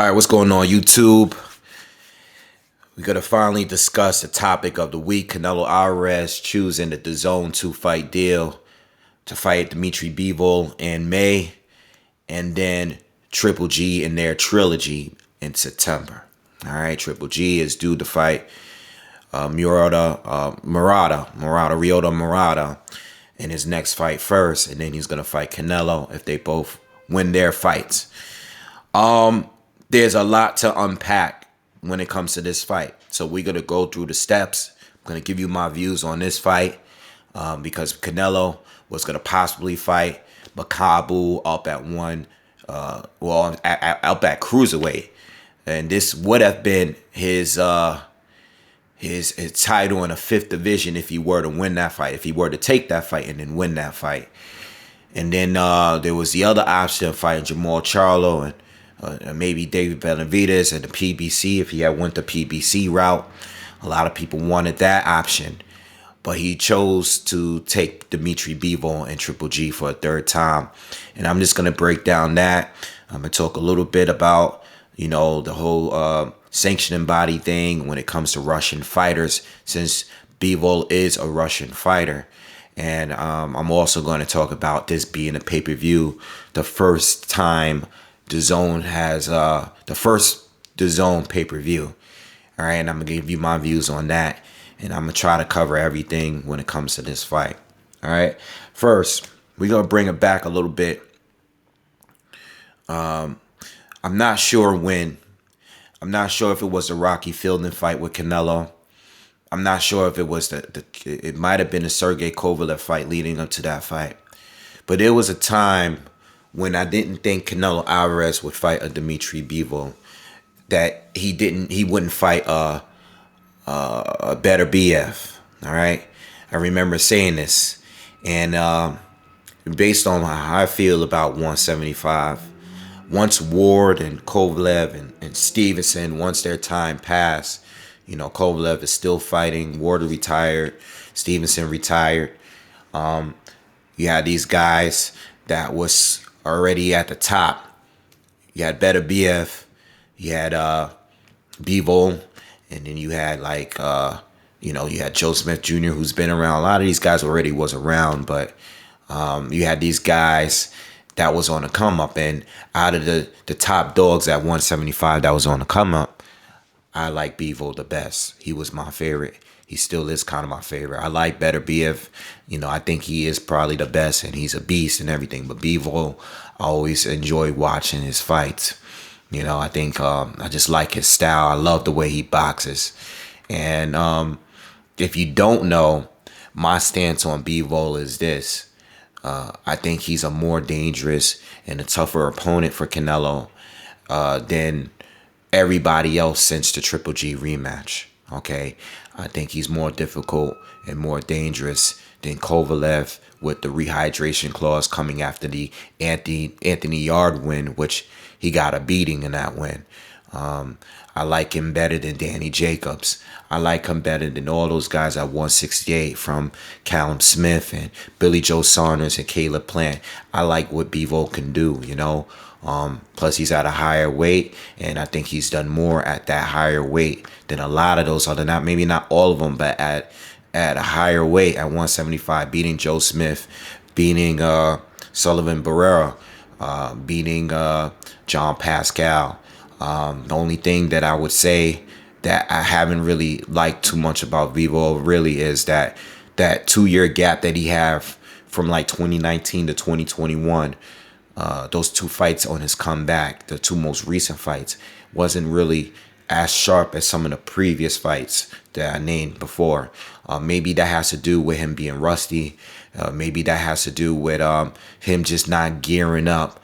All right, what's going on, YouTube? We're going to finally discuss the topic of the week. Canelo Alvarez choosing the Dazn 2 fight deal to fight Dmitry Bivol in May, and then Triple G in their trilogy in September. All right, Triple G is due to fight Ryota Murata in his next fight first, and then he's going to fight Canelo if they both win their fights. There's a lot to unpack when it comes to this fight. So we're going to go through the steps. I'm going to give you my views on this fight because Canelo was going to possibly fight Makabu up at up at cruiserweight. And this would have been his title in the 5th division if he were to win that fight, if he were to take that fight and then win that fight. And then there was the other option of fighting Jamal Charlo and maybe David Benavidez and the PBC if he had went the PBC route. A lot of people wanted that option, but he chose to take Dmitry Bivol and Triple G for a third time. And I'm just going to break down that. I'm going to talk a little bit about, the whole sanctioning body thing when it comes to Russian fighters, since Bivol is a Russian fighter. And I'm also going to talk about this being a pay-per-view, the first time Dazn has the first Dazn pay-per-view. All right, and I'm gonna give you my views on that, and I'm gonna try to cover everything when it comes to this fight. All right, first we're gonna bring it back a little bit. I'm not sure when. I'm not sure if it was the Rocky Fielding fight with Canelo. I'm not sure if it was it might have been the Sergey Kovalev fight leading up to that fight, but there was a time when I didn't think Canelo Alvarez would fight a Dmitry Bivol, that he wouldn't fight a better BF. All right, I remember saying this, and based on how I feel about 175, once Ward and Kovalev and Stevenson, once their time passed, Kovalev is still fighting. Ward retired, Stevenson retired. You had these guys that was already at the top. You had Better BF, you had Bivol, and then you had you had Joe Smith Jr., who's been around. A lot of these guys already was around, but you had these guys that was on the come up, and out of the top dogs at 175 that was on the come up, I like Bivol the best. He was my favorite. He still is kind of my favorite. I like Better BF. I think he is probably the best, and he's a beast and everything. But Bivol, I always enjoy watching his fights. I think I just like his style. I love the way he boxes. And if you don't know, my stance on Bivol is this. I think he's a more dangerous and a tougher opponent for Canelo than everybody else since the Triple G rematch. Okay, I think he's more difficult and more dangerous than Kovalev with the rehydration clause coming after the Anthony Yard win, which he got a beating in that win. I like him better than Danny Jacobs. I like him better than all those guys at 168, from Callum Smith and Billy Joe Saunders and Caleb Plant. I like what Bivol can do, plus he's at a higher weight, and I think he's done more at that higher weight than a lot of those other, maybe not all of them, but at a higher weight at 175, beating Joe Smith, beating Sullivan Barrera, beating John Pascal. The only thing that I would say that I haven't really liked too much about Bivol really is that 2-year gap that he have from like 2019 to 2021. Those 2 fights on his comeback, the 2 most recent fights, wasn't really as sharp as some of the previous fights that I named before. Maybe that has to do with him being rusty. Maybe that has to do with him just not gearing up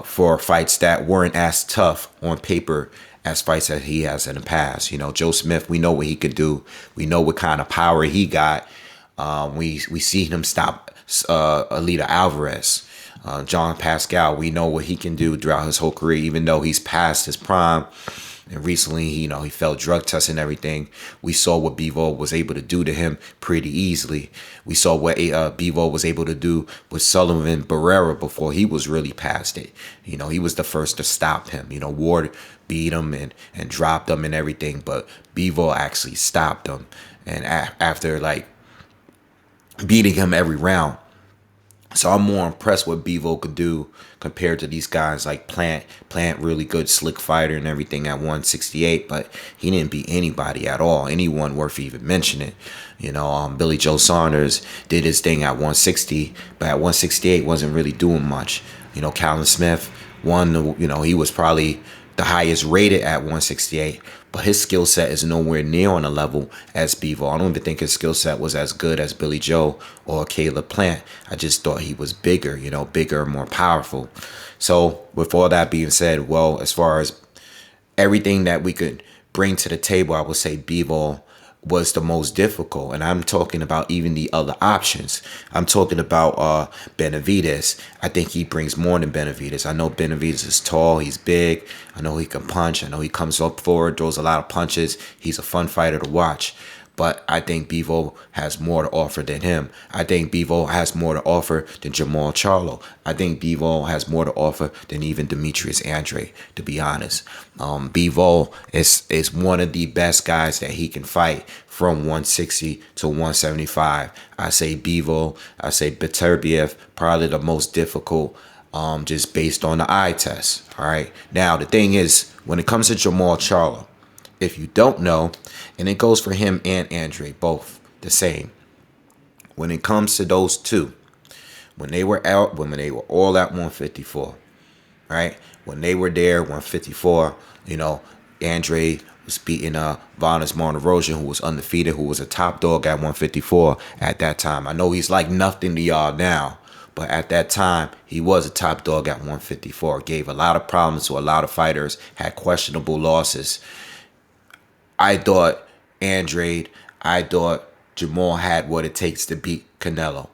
for fights that weren't as tough on paper as fights that he has in the past. Joe Smith, we know what he could do. We know what kind of power he got. We see him stop Alida Alvarez. John Pascal, we know what he can do throughout his whole career, even though he's past his prime And recently, he failed drug tests and everything. We saw what Bivol was able to do to him pretty easily. We saw what Bivol was able to do with Sullivan Barrera before he was really past it. He was the first to stop him. Ward beat him and dropped him and everything, but Bivol actually stopped him. And after like beating him every round. So I'm more impressed what Bivol could do compared to these guys like Plant. Plant, really good, slick fighter and everything at 168, but he didn't beat anybody at all, anyone worth even mentioning. Billy Joe Saunders did his thing at 160, but at 168 wasn't really doing much. Callum Smith won. He was probably the highest rated at 168, but his skill set is nowhere near on a level as Bivol. I don't even think his skill set was as good as Billy Joe or Caleb Plant. I just thought he was bigger, bigger, more powerful. So with all that being said, well, as far as everything that we could bring to the table, I would say Bivol was the most difficult. And I'm talking about even the other options. I'm talking about Benavidez. I think he brings more than Benavidez. I know Benavidez is tall. He's big. I know he can punch. I know he comes up forward, throws a lot of punches. He's a fun fighter to watch. But I think Bivol has more to offer than him. I think Bivol has more to offer than Jermall Charlo. I think Bivol has more to offer than even Demetrius Andrade, to be honest. Bivol is one of the best guys that he can fight from 160 to 175. I say Bivol. I say Beterbiev, probably the most difficult, just based on the eye test. All right. Now, the thing is, when it comes to Jermall Charlo, if you don't know, and it goes for him and Andre, both the same. When it comes to those two, when they were all at 154, right? When they were there, 154, Andre was beating Vanes Martirosyan, who was undefeated, who was a top dog at 154 at that time. I know he's like nothing to y'all now, but at that time, he was a top dog at 154. Gave a lot of problems to a lot of fighters, had questionable losses. I thought Andrade, I thought Jermall had what it takes to beat Canelo.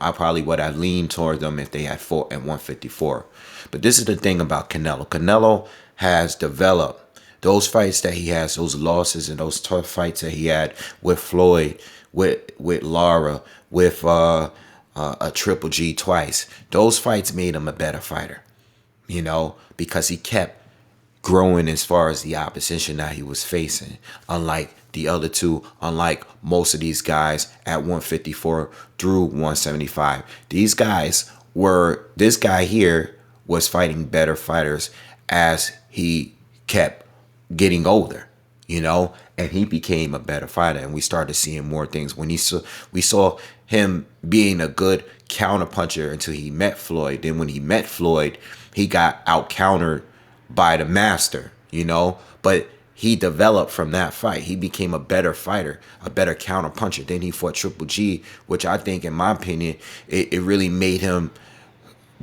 I probably would have leaned toward them if they had fought at 154. But this is the thing about Canelo. Canelo has developed those fights that he has, those losses and those tough fights that he had with Floyd, with Lara, with a Triple G twice. Those fights made him a better fighter, because he kept growing as far as the opposition that he was facing. Unlike the other two, unlike most of these guys at 154 through 175. This guy here was fighting better fighters as he kept getting older, and he became a better fighter, and we started seeing more things. When we saw him being a good counter puncher until he met Floyd. Then when he met Floyd, he got out countered by the master, but he developed from that fight. He became a better fighter, a better counter puncher. Then he fought Triple G, which I think, in my opinion, it really made him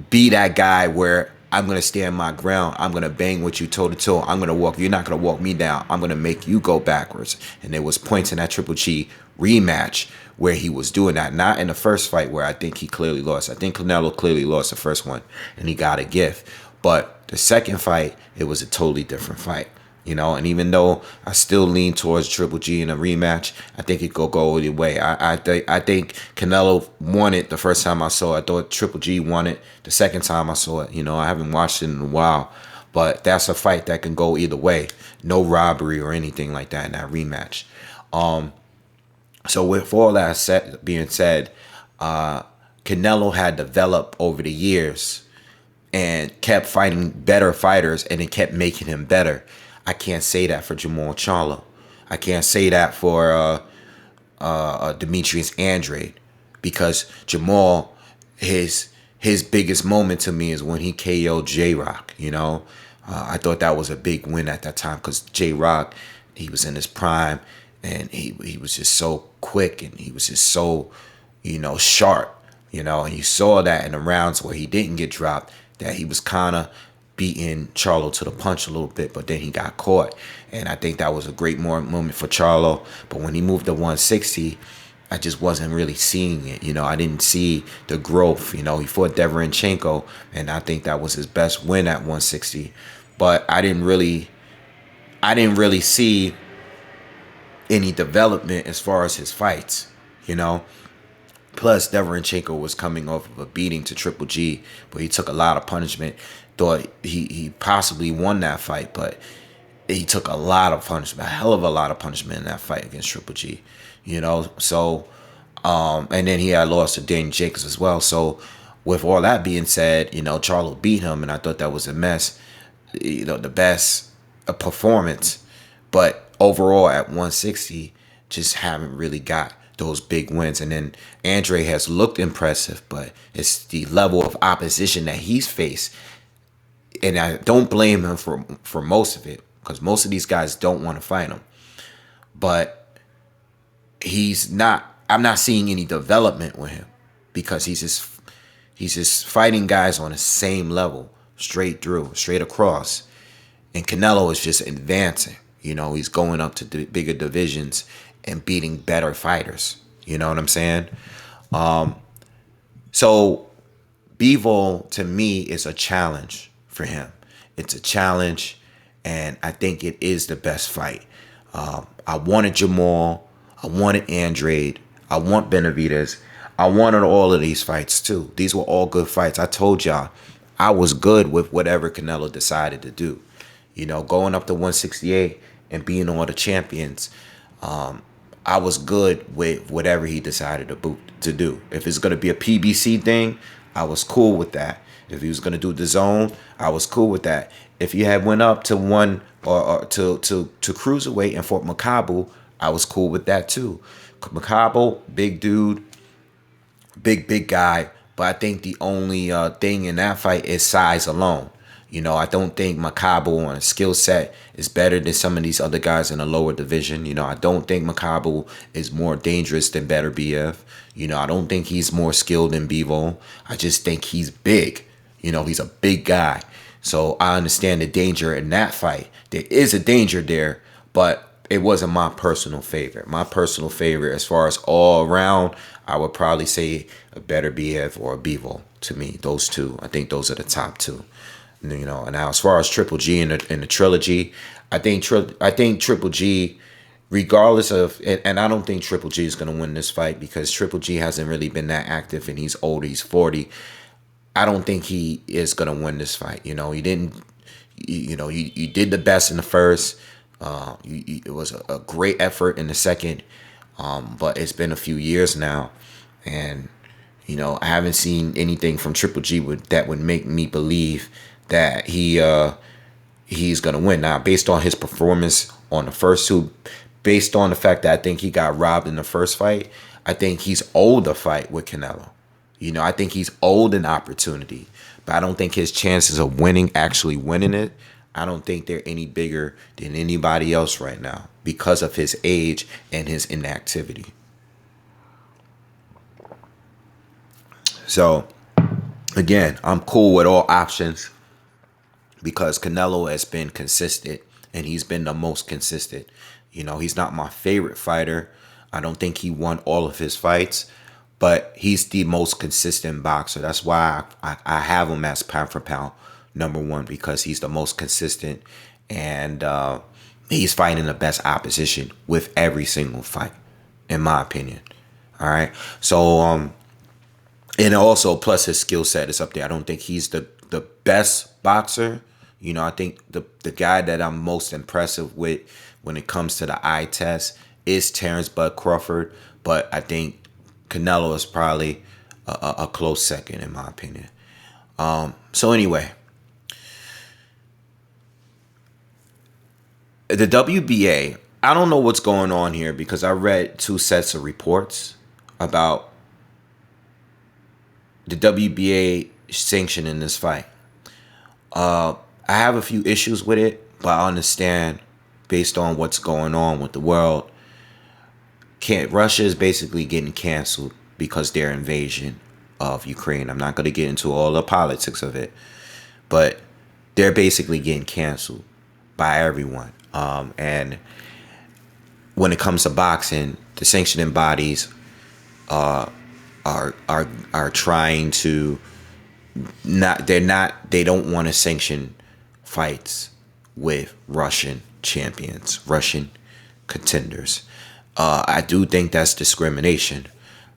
be that guy where I'm going to stand my ground. I'm going to bang with you toe to toe. I'm going to walk. You're not going to walk me down. I'm going to make you go backwards. And there was points in that Triple G rematch where he was doing that. Not in the first fight where I think he clearly lost. I think Canelo clearly lost the first one and he got a gift. But the second fight, it was a totally different fight, And even though I still lean towards Triple G in a rematch, I think it could go either way. I think Canelo won it the first time I saw it. I thought Triple G won it the second time I saw it. I haven't watched it in a while, but that's a fight that can go either way. No robbery or anything like that in that rematch. So with all that being said, Canelo had developed over the years and kept fighting better fighters, and it kept making him better. I can't say that for Jermall Charlo. I can't say that for Demetrius Andrade, because Jermall, his biggest moment to me is when he KO'd J-Rock. I thought that was a big win at that time, because J-Rock, he was in his prime, and he was just so quick, and he was just so sharp. And you saw that in the rounds where he didn't get dropped, that he was kind of beating Charlo to the punch a little bit, but then he got caught. And I think that was a great moment for Charlo. But when he moved to 160, I just wasn't really seeing it. I didn't see the growth. He fought Deverenchenko, and I think that was his best win at 160. But I didn't really I didn't really see any development as far as his fights, you know. Plus, Deverenchenko was coming off of a beating to Triple G, where he took a lot of punishment. Thought he possibly won that fight, but he took a lot of punishment, a hell of a lot of punishment in that fight against Triple G, you know. So, and then he had lost to Daniel Jacobs as well. So, with all that being said, you know, Charlo beat him, and I thought that was a mess, you know, the best performance. But overall, at 160, just haven't really got those big wins. And then Andre has looked impressive, but it's the level of opposition that he's faced. And I don't blame him for most of it, because most of these guys don't want to fight him. But I'm not seeing any development with him, because he's just fighting guys on the same level, straight through, straight across. And Canelo is just advancing. You know, he's going up to the bigger divisions and beating better fighters. You know what I'm saying? So Bivol, to me, is a challenge for him. It's a challenge, and I think it is the best fight. I wanted Jamal. I wanted Andrade. I want Benavidez. I wanted all of these fights too. These were all good fights. I told y'all I was good with whatever Canelo decided to do. You know, going up to 168 and being all the champions, I was good with whatever he decided to do. If it's going to be a PBC thing, I was cool with that. If he was going to do the zone, I was cool with that. If you had went up to one or to cruiserweight and fought Makabu, I was cool with that too. Makabu, big dude, big guy. But I think the only thing in that fight is size alone. You know, I don't think Makabu on a skill set is better than some of these other guys in the lower division. You know, I don't think Makabu is more dangerous than Better BF. You know, I don't think he's more skilled than Bivol. I just think he's big. You know, he's a big guy. So I understand the danger in that fight. There is a danger there, but it wasn't my personal favorite. My personal favorite, as far as all around, I would probably say a Better BF or a Bivol. To me, those two. I think those are the top two. You know, and now as far as Triple G in the trilogy, I think Triple G, regardless of, and I don't think Triple G is going to win this fight, because Triple G hasn't really been that active, and he's old, he's 40. I don't think he is going to win this fight. You know, he didn't, you know, you did the best in the first. It was a great effort in the second, but it's been a few years now, and, you know, I haven't seen anything from Triple G that would make me believe that he's gonna win. Now, based on his performance on the first two, based on the fact that I think he got robbed in the first fight, I think he's owed the fight with Canelo. You know, I think he's owed an opportunity, but I don't think his chances of actually winning it, I don't think they're any bigger than anybody else right now, because of his age and his inactivity. So, again, I'm cool with all options, because Canelo has been consistent, and he's been the most consistent. You know, he's not my favorite fighter. I don't think he won all of his fights, but he's the most consistent boxer. That's why I have him as pound for pound #1, because he's the most consistent, and he's fighting the best opposition with every single fight, in my opinion. All right. So, and also, plus his skill set is up there. I don't think he's the best boxer. You know, I think the guy that I'm most impressive with when it comes to the eye test is Terrence Bud Crawford. But I think Canelo is probably a close second, in my opinion. So anyway, the WBA, I don't know what's going on here, because I read 2 sets of reports about the WBA sanctioning this fight. I have a few issues with it, but I understand, based on what's going on with the world, Russia is basically getting canceled because their invasion of Ukraine. I'm not going to get into all the politics of it, but they're basically getting canceled by everyone. And when it comes to boxing, the sanctioning bodies are trying to they don't want to sanction fights with Russian champions, Russian contenders. I do think that's discrimination,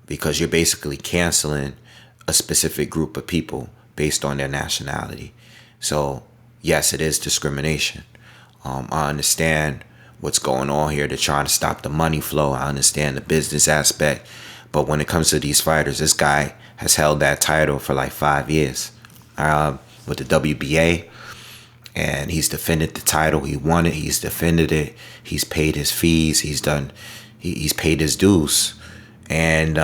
because you're basically canceling a specific group of people based on their nationality. So yes, it is discrimination. I understand what's going on here. They're trying to stop the money flow. I understand the business aspect. But when it comes to these fighters, this guy has held that title for like 5 years with the WBA. And he's defended the title. He won it. He's defended it. He's paid his fees. He's paid his dues. And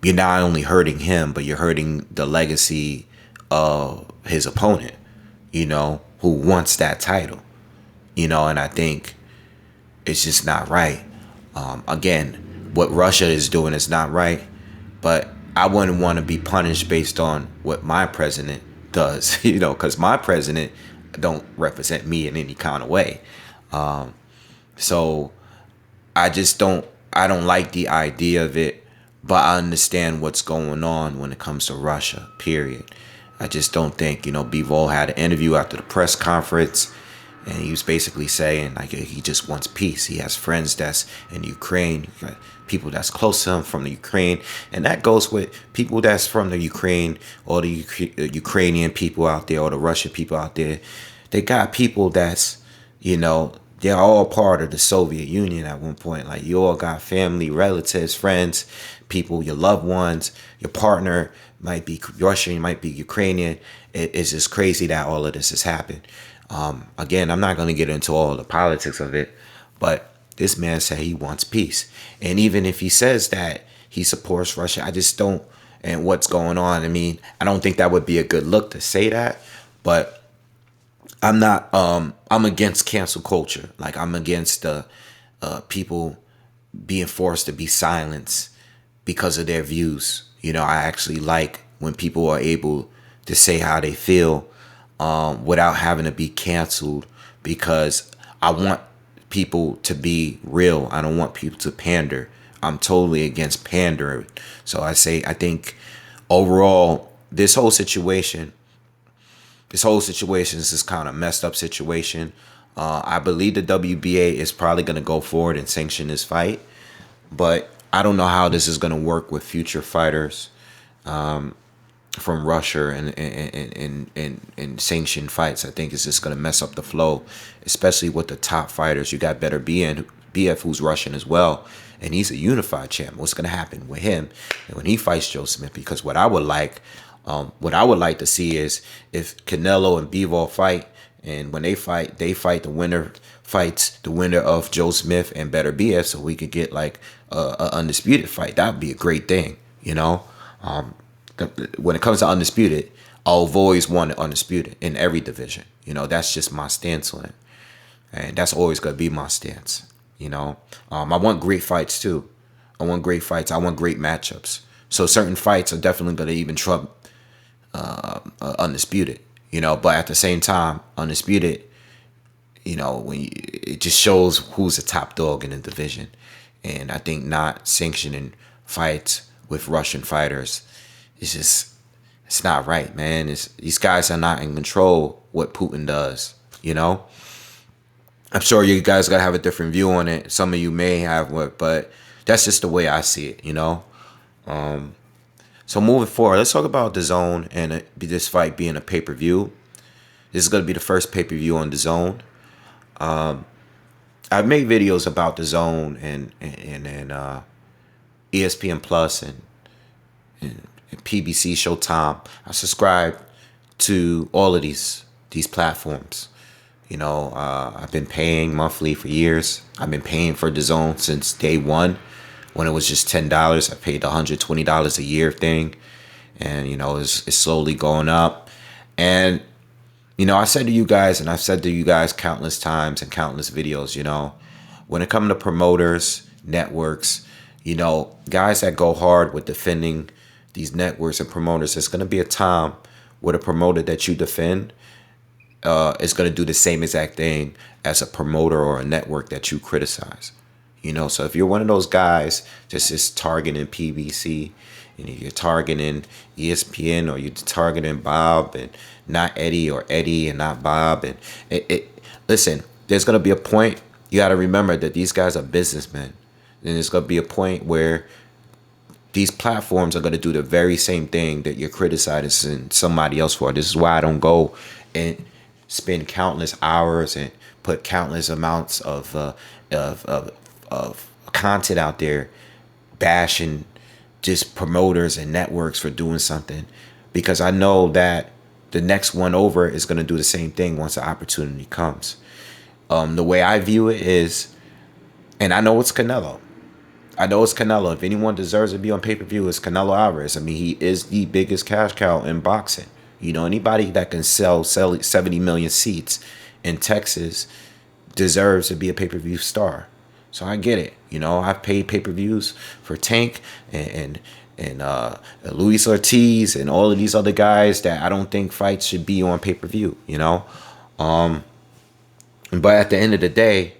you're not only hurting him, but you're hurting the legacy of his opponent, who wants that title. And I think it's just not right. Again, what Russia is doing is not right, but I wouldn't want to be punished based on what my president does, because my president don't represent me in any kind of way. So I don't like the idea of it, but I understand what's going on when it comes to Russia, period. I just don't think, Bivol had an interview after the press conference, and he was basically saying like he just wants peace. He has friends that's in Ukraine, people that's close to him from the Ukraine, and that goes with people that's from the Ukraine, or the Ukrainian people out there, or the Russian people out there. They got people that's, they're all part of the Soviet Union at one point. Like, you all got family, relatives, friends, people, your loved ones, your partner might be Russian, might be Ukrainian. It's just crazy that all of this has happened. Again, I'm not going to get into all the politics of it, but this man said he wants peace. And even if he says that he supports Russia, I just don't, and what's going on, I don't think that would be a good look to say that, but I'm not, I'm against cancel culture. Like, I'm against the people being forced to be silenced because of their views. I actually like when people are able to say how they feel without having to be canceled, because I want people to be real. I don't want people to pander. I'm totally against pandering. So I think overall, this whole situation is this kind of messed up situation. I believe the WBA is probably going to go forward and sanction this fight, but I don't know how this is going to work with future fighters from Russia and sanctioned fights. I think it's just going to mess up the flow, especially with the top fighters. You got better BF, who's Russian as well, and he's a unified champ. What's going to happen with him and when he fights Joe Smith? Because what I would like to see is if Canelo and Bivol fight, and when they fight, the winner fights the winner of Joe Smith and better BF, so we could get like a undisputed fight. That would be a great thing, when it comes to undisputed, I've always wanted undisputed in every division. That's just my stance on it, and that's always gonna be my stance. I want great fights too. I want great fights. I want great matchups. So certain fights are definitely gonna even trump undisputed. But at the same time, undisputed, it just shows who's the top dog in the division, and I think not sanctioning fights with Russian fighters, it's not right, man. These guys are not in control what Putin does, I'm sure you guys gotta have a different view on it. Some of you may have, but that's just the way I see it, So moving forward, let's talk about DAZN and this fight being a pay-per-view. This is gonna be the first pay-per-view on DAZN. I've made videos about DAZN and ESPN Plus and PBC Showtime. I subscribe to all of these platforms. I've been paying monthly for years. I've been paying for DAZN since day one, when it was just $10. I paid the $120 a year thing, and it's slowly going up. And I said to you guys, and I've said to you guys countless times and countless videos, when it comes to promoters, networks, guys that go hard with defending these networks and promoters, there's going to be a time where the promoter that you defend is going to do the same exact thing as a promoter or a network that you criticize. So if you're one of those guys just targeting PBC, and if you're targeting ESPN, or you're targeting Bob and not Eddie, or Eddie and not Bob, and listen, there's going to be a point. You got to remember that these guys are businessmen. And there's going to be a point where these platforms are going to do the very same thing that you're criticizing somebody else for. This is why I don't go and spend countless hours and put countless amounts of content out there bashing just promoters and networks for doing something, because I know that the next one over is going to do the same thing once the opportunity comes. The way I view it is, and I know it's Canelo. I know it's Canelo. If anyone deserves to be on pay-per-view, it's Canelo Alvarez. I mean, he is the biggest cash cow in boxing. You know, anybody that can sell 70 million seats in Texas deserves to be a pay-per-view star. So I get it. You know, I've paid pay-per-views for Tank and Luis Ortiz and all of these other guys that I don't think fights should be on pay-per-view, you know. But at the end of the day,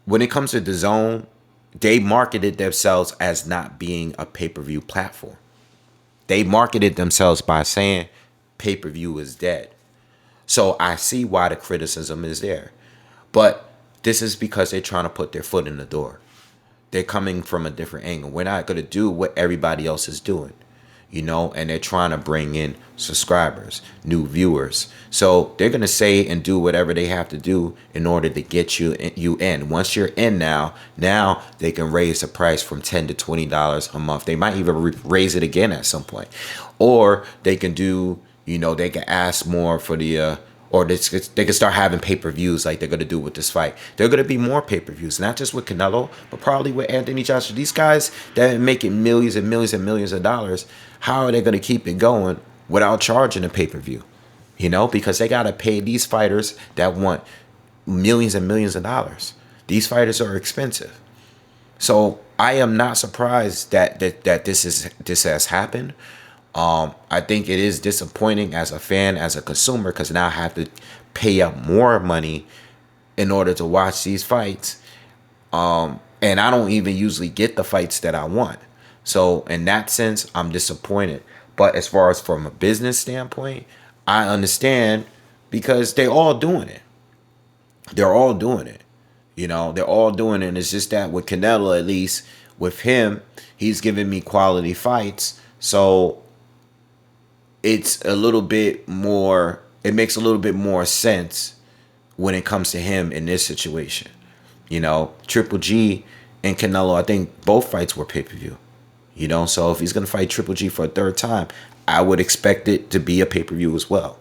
when it comes to DAZN, they marketed themselves as not being a pay-per-view platform. They marketed themselves by saying pay-per-view is dead. So I see why the criticism is there. But this is because they're trying to put their foot in the door. They're coming from a different angle. We're not going to do what everybody else is doing, you know, and they're trying to bring in subscribers, new viewers. So they're going to say and do whatever they have to do in order to get you in. Once you're in now they can raise the price from $10 to $20 a month. They might even raise it again at some point. Or they can do, you know, they can ask more for the or they can start having pay-per-views like they're going to do with this fight. There are going to be more pay-per-views, not just with Canelo, but probably with Anthony Joshua. These guys that are making millions and millions and millions of dollars, how are they going to keep it going without charging a pay-per-view? You know, because they got to pay these fighters that want millions and millions of dollars. These fighters are expensive. So I am not surprised that this has happened. I think it is disappointing as a fan, as a consumer, because now I have to pay up more money in order to watch these fights. And I don't even usually get the fights that I want. So in that sense, I'm disappointed. But as far as from a business standpoint, I understand, because they're all doing it. They're all doing it. You know, they're all doing it. And it's just that with Canelo, at least with him, he's giving me quality fights. So it's a little bit more, it makes a little bit more sense when it comes to him in this situation. You know, Triple G and Canelo, I think both fights were pay-per-view. You know, so if he's going to fight Triple G for a third time, I would expect it to be a pay-per-view as well.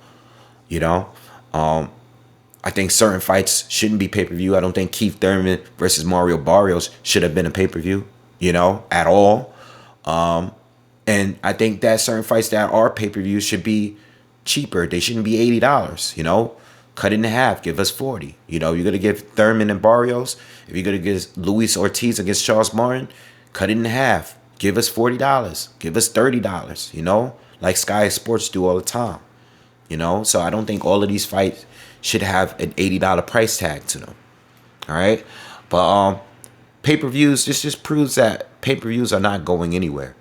You know, I think certain fights shouldn't be pay-per-view. I don't think Keith Thurman versus Mario Barrios should have been a pay-per-view, you know, at all. And I think that certain fights that are pay-per-view should be cheaper. They shouldn't be $80, you know. Cut it in half. Give us $40. You know, you're going to give Thurman and Barrios. If you're going to give Luis Ortiz against Charles Martin, cut it in half. Give us $40. Give us $30, you know, like Sky Sports do all the time. You know, so I don't think all of these fights should have an $80 price tag to them. All right. But pay-per-views, this just proves that pay-per-views are not going anywhere.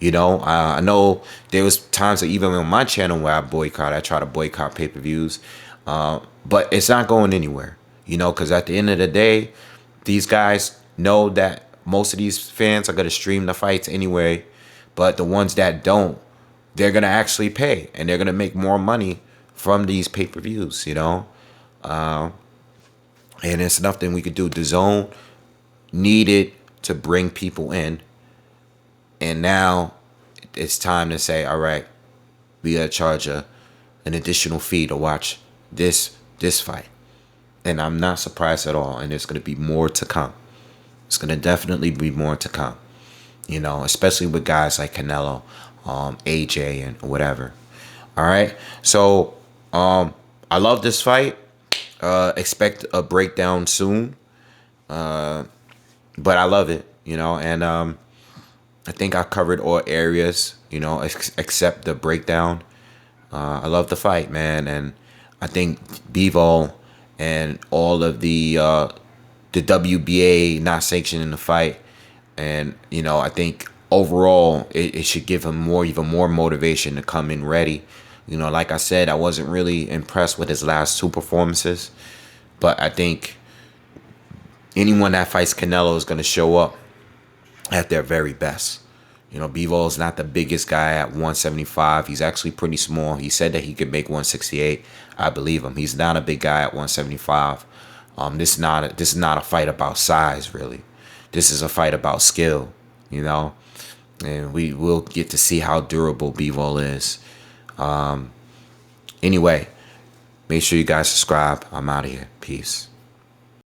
You know, I know there was times that even on my channel where I try to boycott pay-per-views, but it's not going anywhere, you know, because at the end of the day, these guys know that most of these fans are going to stream the fights anyway, but the ones that don't, they're going to actually pay, and they're going to make more money from these pay-per-views, you know, and it's nothing we could do. DAZN needed to bring people in. And now it's time to say, all right, we got to charge an additional fee to watch this fight. And I'm not surprised at all. And there's going to be more to come. It's going to definitely be more to come, you know, especially with guys like Canelo, AJ, and whatever. All right. So I love this fight. Expect a breakdown soon. But I love it, you know, and I think I covered all areas, you know, except the breakdown. I love the fight, man, and I think Bivol and all of the WBA not sanctioning the fight, and you know, I think overall it should give him even more motivation to come in ready. You know, like I said, I wasn't really impressed with his last two performances. But I think anyone that fights Canelo is going to show up at their very best. You know, Bivol is not the biggest guy at 175. He's actually pretty small. He said that he could make 168. I believe him. He's not a big guy at 175. This is not a fight about size, really. This is a fight about skill, you know. And we will get to see how durable Bivol is. Anyway, make sure you guys subscribe. I'm out of here. Peace.